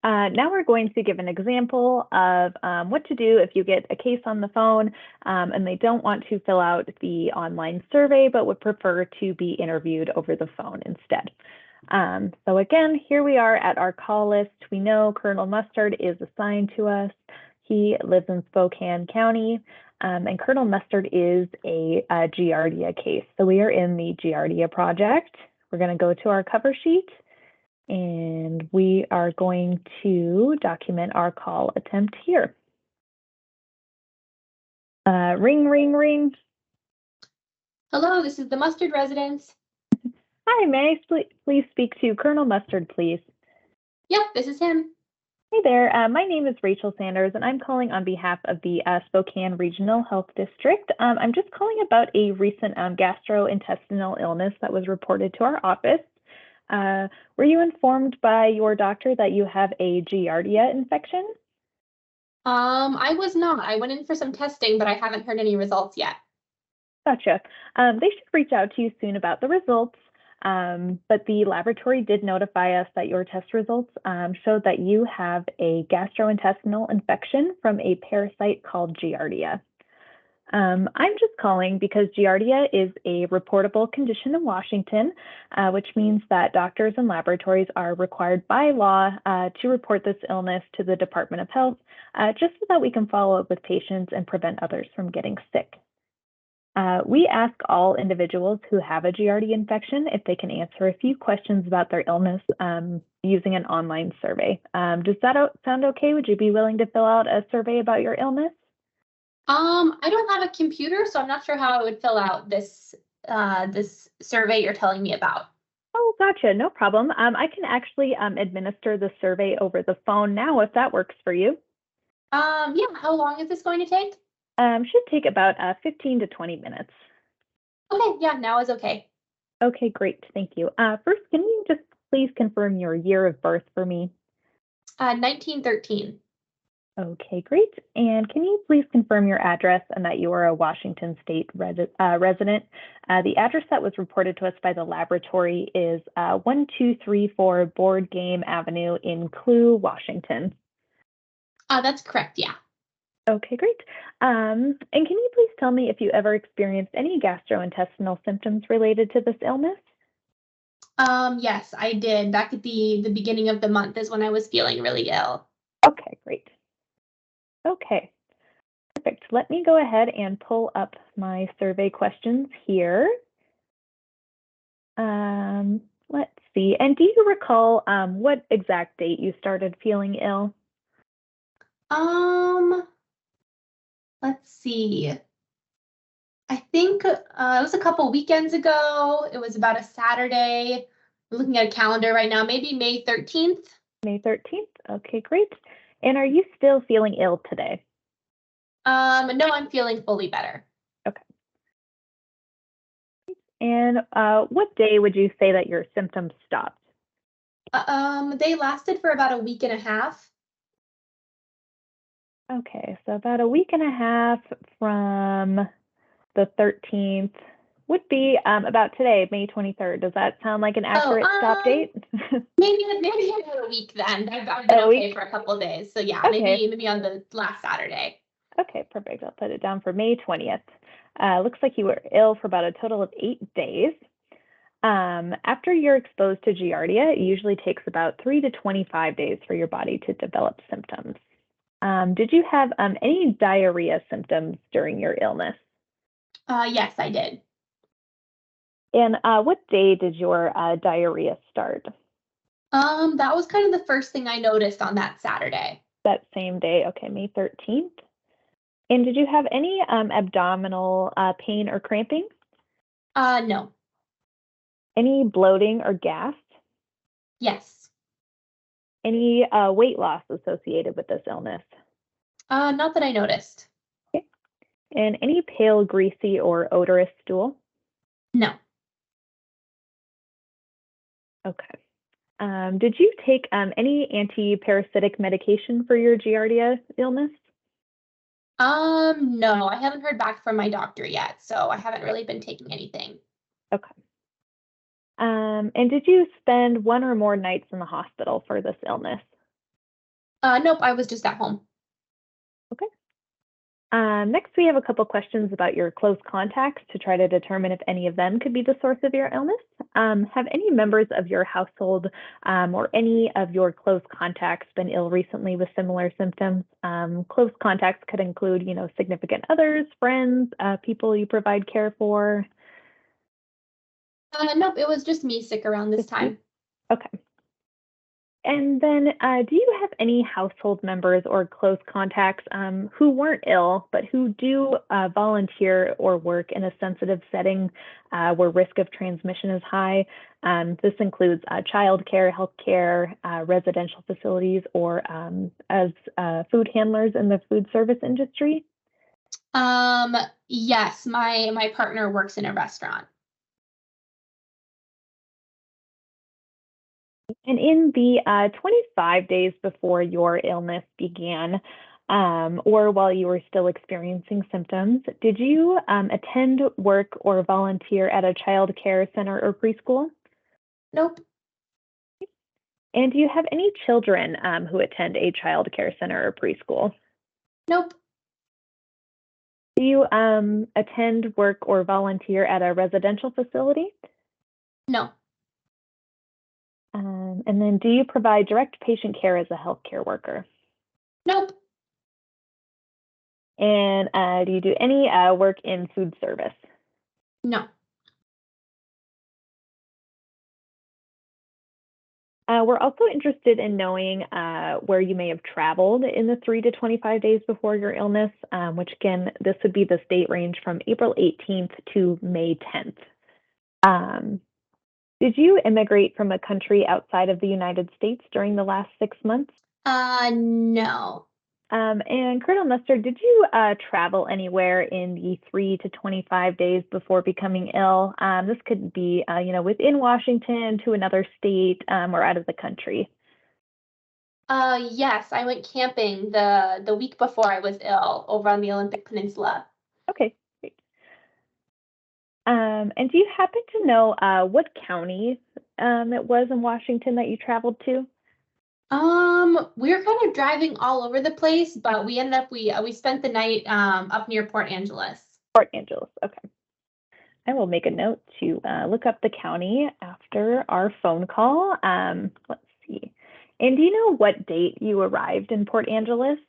Now we're going to give an example of what to do if you get a case on the phone and they don't want to fill out the online survey, but would prefer to be interviewed over the phone instead. So again, here we are at our call list. We know Colonel Mustard is assigned to us. He lives in Spokane County, and Colonel Mustard is a Giardia case. So we are in the Giardia project. We're going to go to our cover sheet, and we are going to document our call attempt here. Ring, ring, ring. Hello, this is the Mustard residence. Hi, may I please speak to Colonel Mustard, please? Yep, this is him. Hey there, my name is Rachel Sanders, and I'm calling on behalf of the Spokane Regional Health District. I'm just calling about a recent gastrointestinal illness that was reported to our office. Were you informed by your doctor that you have a Giardia infection? I was not. I went in for some testing, but I haven't heard any results yet. Gotcha. They should reach out to you soon about the results. But the laboratory did notify us that your test results showed that you have a gastrointestinal infection from a parasite called Giardia. I'm just calling because Giardia is a reportable condition in Washington, which means that doctors and laboratories are required by law to report this illness to the Department of Health, just so that we can follow up with patients and prevent others from getting sick. We ask all individuals who have a Giardia infection if they can answer a few questions about their illness using an online survey. Does that sound okay? Would you be willing to fill out a survey about your illness? I don't have a computer, so I'm not sure how I would fill out this survey you're telling me about. Oh, gotcha. No problem. I can actually administer the survey over the phone now if that works for you. Yeah, how long is this going to take? Should take about 15 to 20 minutes. Okay, yeah, now is okay. Okay, great. Thank you. First, can you just please confirm your year of birth for me? 1913. Okay, great. And can you please confirm your address and that you are a Washington State resident? The address that was reported to us by the laboratory is 1234 Board Game Avenue in Clue, Washington. That's correct, yeah. Okay, great. And can you please tell me if you ever experienced any gastrointestinal symptoms related to this illness? Yes, I did. Back at the beginning of the month is when I was feeling really ill. Okay, great. Okay, perfect. Let me go ahead and pull up my survey questions here. Let's see. And do you recall what exact date you started feeling ill? Let's see. I think it was a couple weekends ago. It was about a Saturday. We're looking at a calendar right now, maybe May 13th. May 13th. Okay, great. And are you still feeling ill today? No, I'm feeling fully better. Okay. And what day would you say that your symptoms stopped? They lasted for about a week and a half. Okay, so about a week and a half from the 13th would be about today, May 23rd. Does that sound like an accurate stop date? maybe about a week then. I've been okay for a couple of days. So yeah, Okay. maybe on the last Saturday. Okay, perfect. I'll put it down for May 20th. Looks like you were ill for about a total of 8 days. After you're exposed to Giardia, it usually takes about 3 to 25 days for your body to develop symptoms. Did you have any diarrhea symptoms during your illness? Yes, I did. And what day did your diarrhea start? That was kind of the first thing I noticed on that Saturday. That same day, okay, May 13th. And did you have any abdominal pain or cramping? No. Any bloating or gas? Yes. Any weight loss associated with this illness? Not that I noticed. Okay. And any pale, greasy, or odorous stool? No. Okay. Did you take any anti-parasitic medication for your Giardia illness? No, I haven't heard back from my doctor yet, so I haven't really been taking anything. Okay. And did you spend one or more nights in the hospital for this illness? Nope, I was just at home. Okay. Next, we have a couple questions about your close contacts to try to determine if any of them could be the source of your illness. Have any members of your household or any of your close contacts been ill recently with similar symptoms? Close contacts could include, significant others, friends, people you provide care for. Nope, it was just me sick around this Just you? time. Okay. And then, do you have any household members or close contacts who weren't ill, but who do volunteer or work in a sensitive setting where risk of transmission is high? This includes childcare, healthcare, residential facilities, or as food handlers in the food service industry. Yes, my partner works in a restaurant. And in the 25 days before your illness began, or while you were still experiencing symptoms, did you attend, work, or volunteer at a child care center or preschool? Nope, And do you have any children who attend a child care center or preschool? nope, Do you attend, work, or volunteer at a residential facility? no, And then do you provide direct patient care as a healthcare worker? nope, And do you do any work in food service? no. We're also interested in knowing where you may have traveled in the 3 to 25 days before your illness, which again, this would be the state range from April 18th to May 10th. Did you immigrate from a country outside of the United States during the last 6 months? No. And Colonel Mustard, did you travel anywhere in the 3 to 25 days before becoming ill? This could be, within Washington, to another state, or out of the country. Yes, I went camping the week before I was ill over on the Olympic Peninsula. Okay, great. And do you happen to know what county it was in Washington that you traveled to? We were kind of driving all over the place, but we ended up we spent the night up near Port Angeles. Port Angeles. Okay. I will make a note to look up the county after our phone call. Let's see. And do you know what date you arrived in Port Angeles?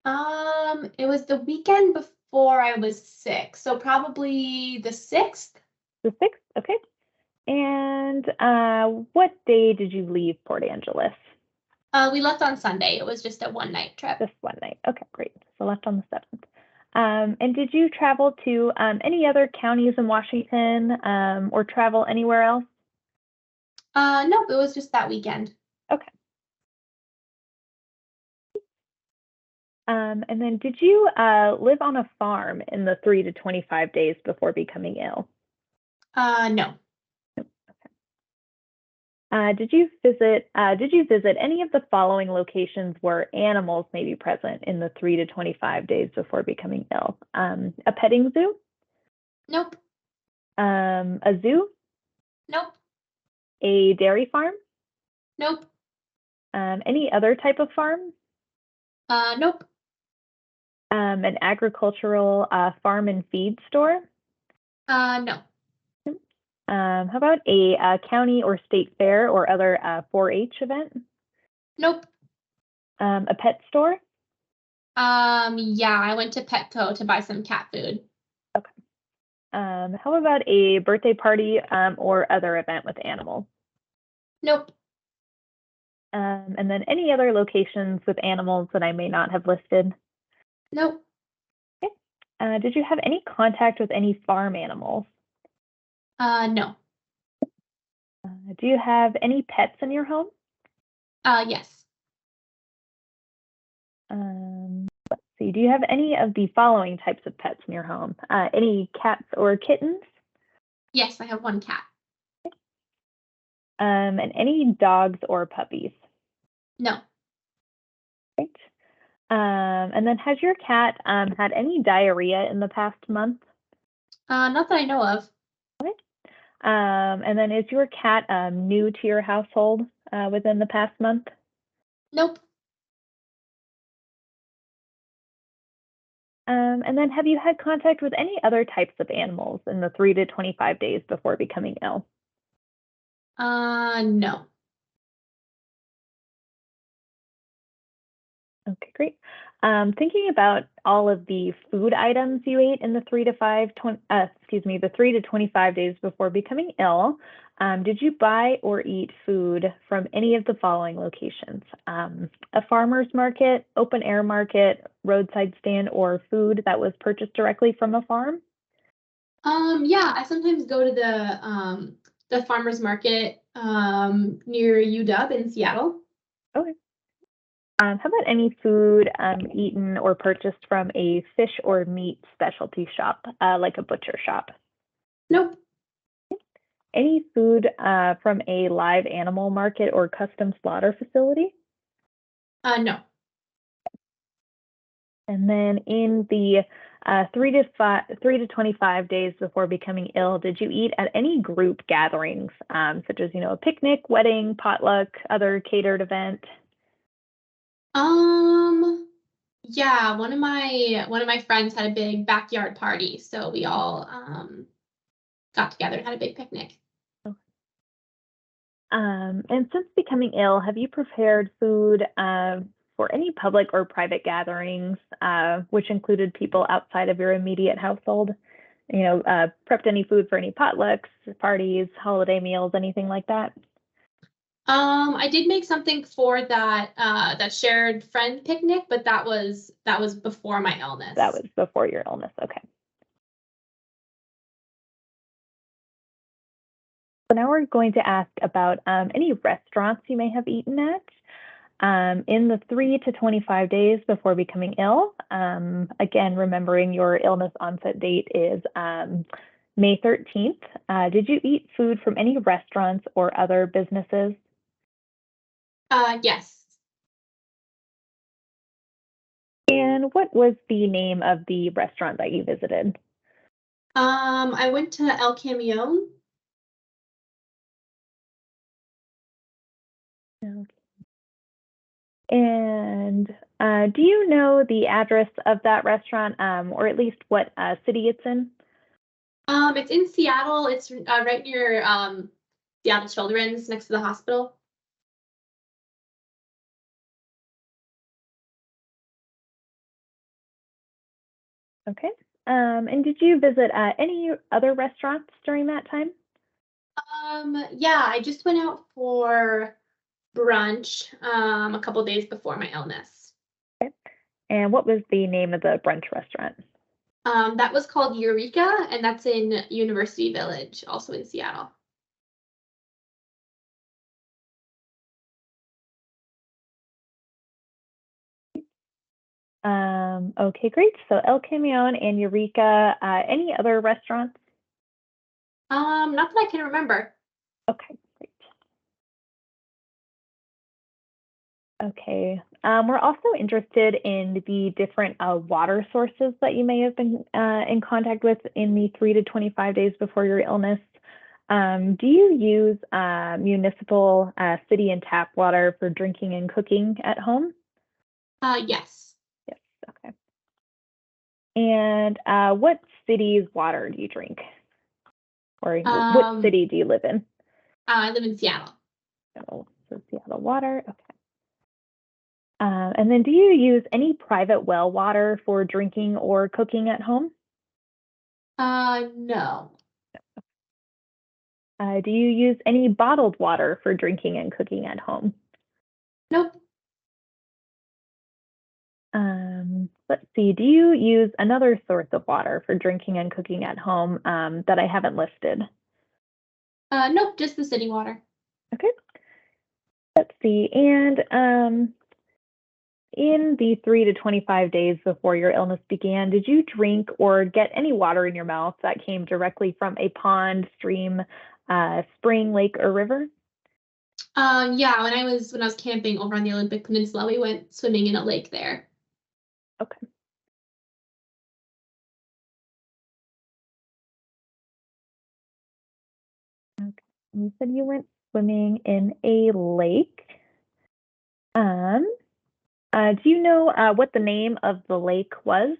It was the weekend before I was sick, so probably the 6th. The 6th? Okay. And what day did you leave Port Angeles? We left on Sunday. It was just a one night trip. Just one night. Okay, great. So left on the 7th. And did you travel to any other counties in Washington or travel anywhere else? Nope, it was just that weekend. Okay. And then did you live on a farm in the 3 to 25 days before becoming ill? No. Did you visit any of the following locations where animals may be present in the 3 to 25 days before becoming ill? A petting zoo? Nope. A zoo? Nope. A dairy farm? Nope. Any other type of farm? Nope. An agricultural farm and feed store? No. How about a county or state fair or other 4-H event? Nope. A pet store? Yeah, I went to Petco to buy some cat food. Okay. How about a birthday party or other event with animals? Nope. And then any other locations with animals that I may not have listed? Nope. Okay. Did you have any contact with any farm animals? No. Do you have any pets in your home? Yes. Let's see. Do you have any of the following types of pets in your home? Any cats or kittens? Yes, I have one cat. And any dogs or puppies? No. Great. And then has your cat had any diarrhea in the past month? Not that I know of. And then is your cat new to your household within the past month? Nope. And then have you had contact with any other types of animals in the 3 to 25 days before becoming ill? No. Okay, great. Thinking about all of the food items you ate in the the 3 to 25 days before becoming ill, did you buy or eat food from any of the following locations? A farmer's market, open air market, roadside stand, or food that was purchased directly from a farm? Yeah, I sometimes go to the farmer's market near UW in Seattle. Okay. How about any food eaten or purchased from a fish or meat specialty shop, like a butcher shop? Nope. Any food from a live animal market or custom slaughter facility? No. And then in the 3 to 25 days before becoming ill, did you eat at any group gatherings, such as a picnic, wedding, potluck, other catered event? Um, yeah, one of my friends had a big backyard party, so we all got together and had a big picnic. And since becoming ill, have you prepared food for any public or private gatherings, which included people outside of your immediate household? Prepped any food for any potlucks, parties, holiday meals, anything like that? I did make something for that shared friend picnic, but that was before my That illness. was before your illness. Okay. So now we're going to ask about any restaurants you may have eaten at. In the 3 to 25 days before becoming ill, again, remembering your illness onset date is May 13th. Did you eat food from any restaurants or other businesses? Yes. And what was the name of the restaurant that you visited? I went to El Camion. Okay. And do you know the address of that restaurant, or at least what city it's in? It's in Seattle. It's right near Seattle Children's next to the hospital. Okay. And did you visit any other restaurants during that time? Yeah, I just went out for brunch a couple days before my illness. And what was the name of the brunch restaurant? That was called Eureka, and that's in University Village, also in Seattle. Okay, great. So El Camion and Eureka. Any other restaurants? Not that I can remember. Okay, great. Okay. We're also interested in the different water sources that you may have been in contact with in the 3 to 25 days before your illness. Do you use municipal city and tap water for drinking and cooking at home? Yes. Yes. Okay. And what city's water do you drink? Or what Um, city do you live in? I live in Seattle. Oh, so Seattle water. Okay. And then do you use any private well water for drinking or cooking at home? No. Do you use any bottled water for drinking and cooking at home? Nope. Let's see. Do you use another source of water for drinking and cooking at home that I haven't listed? Nope. Just the city water. Okay. Let's see. And in the 3 to 25 days before your illness began, did you drink or get any water in your mouth that came directly from a pond, stream, spring, lake, or river? Yeah. When I was camping over on the Olympic Peninsula, we went swimming in a lake there. Okay. Okay. You said you went swimming in a lake. Um, do you know what the name of the lake was?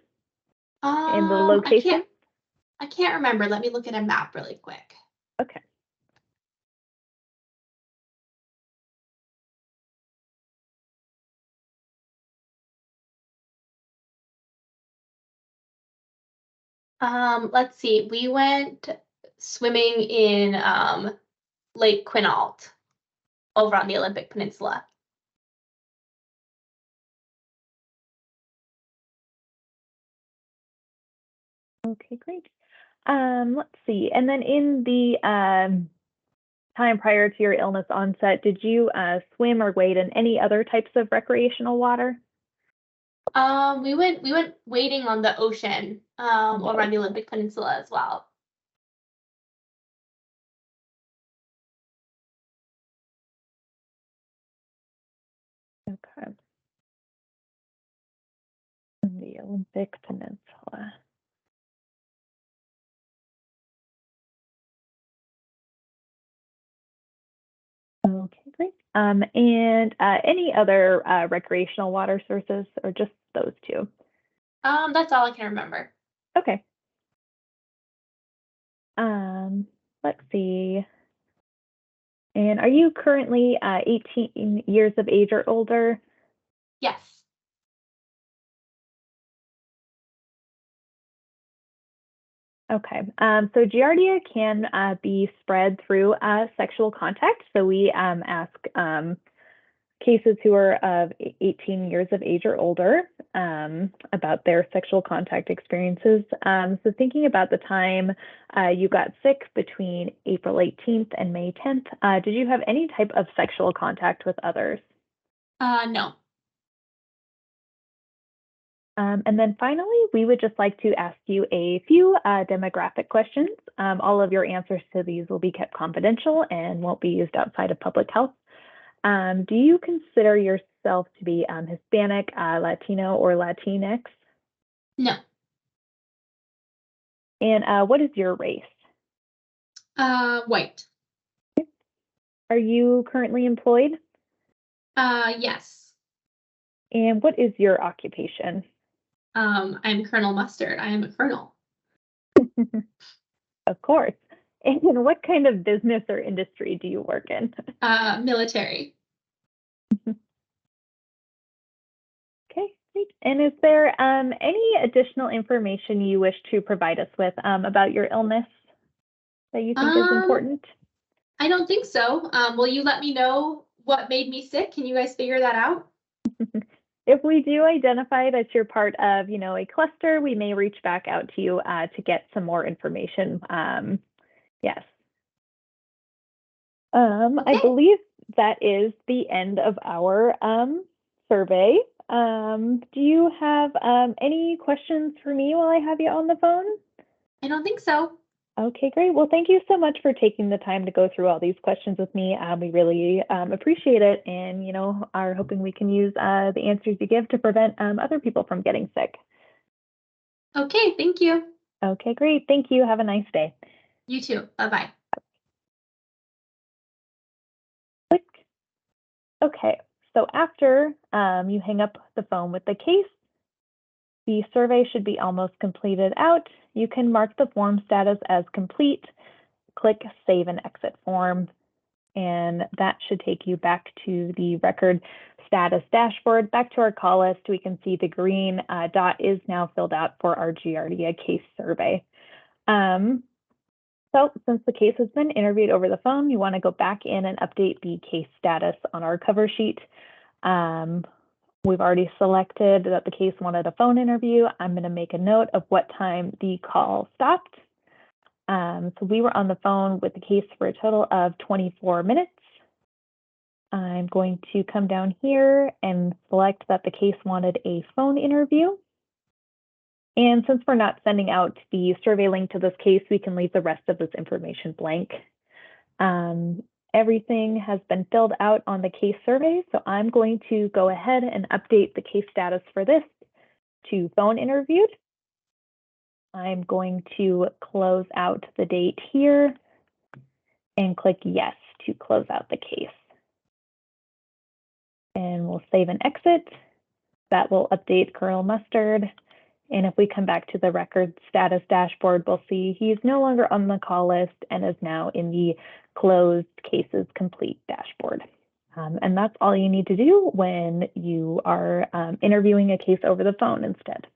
and the location? I can't remember. Let me look at a map really quick. Okay. Let's see. We went swimming in Lake Quinault over on the Olympic Peninsula. Okay, great. Let's see. And then in the time prior to your illness onset, did you swim or wade in any other types of recreational water? We went wading on the ocean over on the Olympic Peninsula as well. Okay. In the Olympic Peninsula. Okay, great. And any other recreational water sources or just those two? That's all I can remember. Okay. Let's see. And are you currently 18 years of age or older? Yes. Okay. So Giardia can be spread through sexual contact. So we ask cases who are of 18 years of age or older about their sexual contact experiences. So thinking about the time you got sick between April 18th and May 10th, did you have any type of sexual contact with others? No. And then finally, we would just like to ask you a few demographic questions. All of your answers to these will be kept confidential and won't be used outside of public health. Do you consider yourself to be Hispanic, Latino, or Latinx? No. And what is your race? White. Are you currently employed? Yes. And what is your occupation? I'm Colonel Mustard. I am a colonel. Of course. And what kind of business or industry do you work in? Military. Okay, great. And is there any additional information you wish to provide us with about your illness that you think is important? I don't think so. Will you let me know what made me sick? Can you guys figure that out? If we do identify that you're part of, a cluster, we may reach back out to you to get some more information. Yes. Okay. I believe that is the end of our survey. Do you have any questions for me while I have you on the phone? I don't think so. Okay, great. Well, thank you so much for taking the time to go through all these questions with me. We really appreciate it, and are hoping we can use the answers you give to prevent other people from getting sick. Okay, thank you. Okay, great. Thank you. Have a nice day. You too. Bye-bye. Click. Okay, so after you hang up the phone with the case, the survey should be almost completed out. You can mark the form status as complete, click Save and Exit Form, and that should take you back to the record status dashboard. Back to our call list, we can see the green dot is now filled out for our Giardia case survey. So since the case has been interviewed over the phone, you want to go back in and update the case status on our cover sheet. We've already selected that the case wanted a phone interview. I'm going to make a note of what time the call stopped. So we were on the phone with the case for a total of 24 minutes. I'm going to come down here and select that the case wanted a phone interview. And since we're not sending out the survey link to this case, we can leave the rest of this information blank. Everything has been filled out on the case survey, so I'm going to go ahead and update the case status for this to phone interviewed. I'm going to close out the date here and click yes to close out the case. And we'll save and exit. That will update Colonel Mustard. And if we come back to the record status dashboard, we'll see he's no longer on the call list and is now in the closed cases complete dashboard. And that's all you need to do when you are interviewing a case over the phone instead.